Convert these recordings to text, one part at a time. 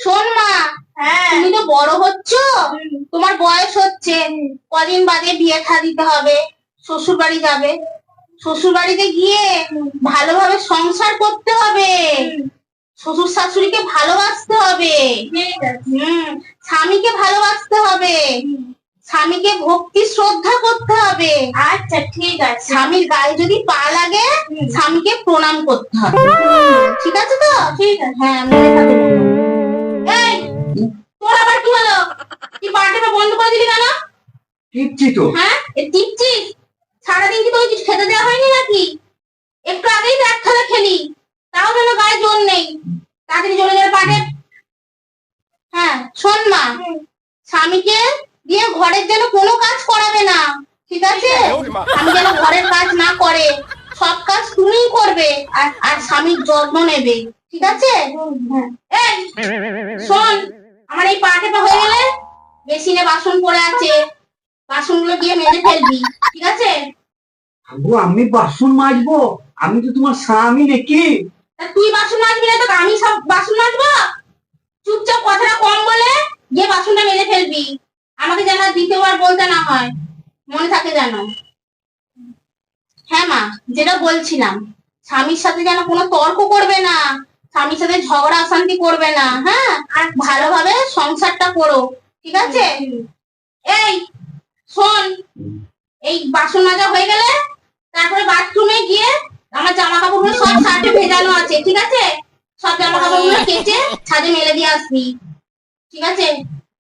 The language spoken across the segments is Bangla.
শোন মা, তুমি তো বড় হচ্ছ, তোমার বয়স হচ্ছে, কদিন বাদে বিয়ে থা দিতে হবে, শ্বশুর বাড়ি যাবে। শ্বশুর বাড়িতে গিয়ে ভালোভাবে সংসার করতে হবে, শ্বশুর শাশুড়িকে ভালোবাসতে হবে, স্বামীকে ভালোবাসতে হবে, স্বামীকে ভক্তি শ্রদ্ধা করতে হবে। আচ্ছা ঠিক আছে। স্বামীর গায়ে যদি পা লাগে স্বামীকে প্রণাম করতে হবে। ঠিক আছে তো? ঠিক আছে। হ্যাঁ, মনে থাকে যেন। এই তোর আবার কি হলো? তুই পার্টিটা বন্ধ করে দিলি কেন? টিপছি তো। হ্যাঁ এ টিপছিস? সারাদিন কি তোকে কিছু খেতে দেওয়া হয়নি নাকি? একটু আগেই তো এক থালা খেলি, তাও যেন গায়ে জোর নেই। তাড়াতাড়ি চলে যাবে পাটে। হ্যাঁ শোন মা, স্বামীকে দিয়ে ঘরের যেন কোনো কাজ করাবে না, ঠিক আছে? স্বামী যেন ঘরের কাজ না করে, সব কাজ তুমিই করবে, আর স্বামীর যত্ন নেবে, ঠিক আছে? এই শোন, আমার এই পাটেটা হয়ে গেলে বেসিনে বাসন পড়ে আছে, বাসনগুলো দিয়ে মেজে ফেলবি, ঠিক আছে? আগো আমি বাসন মাজবো? আমি তো তোমার স্বামী নাকি? তা তুই বাসন মাজবি না তো আমি সব বাসন মাজবো? চুপচাপ কথাটা কম বলে গিয়ে বাসনটা মেজে ফেলবি। আমাকে যেন আর দ্বিতীয়বার বলতে না হয়, মনে থাকে যেন। হ্যাঁ মা, যেটা বলছিলাম, স্বামীর সাথে যেন কোনো তর্ক করবে না, স্বামীর সাথে ঝগড়া অশান্তি করবে না, হ্যাঁ? আর ভালোভাবে সংসারটা করো, ঠিক আছে? এই শোন, এই বাসন মাজা হয়ে গেলে তারপরে বাথরুমে গিয়ে আমার জামা কাপড়গুলো সব সার্ফে ভেজানো আছে, ঠিক আছে? সব জামা কাপড়গুলো কেচে ছাদে মেলে দিয়ে আসবি, ঠিক আছে?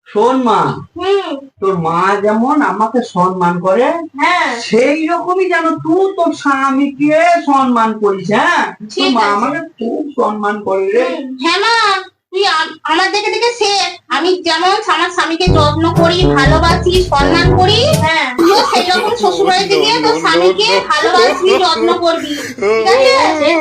শোন মা, হুম। তোর মা যেমন আমাকে সম্মান করে, হ্যাঁ সেই রকমই যেন তুই তোর স্বামীকে সম্মান করিস। হ্যাঁ, তোর ঠিক মা আছে। আমাকে খুব সম্মান করে রে। হ্যাঁ মা, তুই আমার দেখে দেখে শেখ। আমি যেমন আমার স্বামীকে যত্ন করি, ভালোবাসি, সম্মান করি, হ্যাঁ তুইও সেই রকম শ্বশুর বাড়িতে গিয়ে তোর স্বামীকে ভালোবাসবি, যত্ন করবি, ঠিক আছে?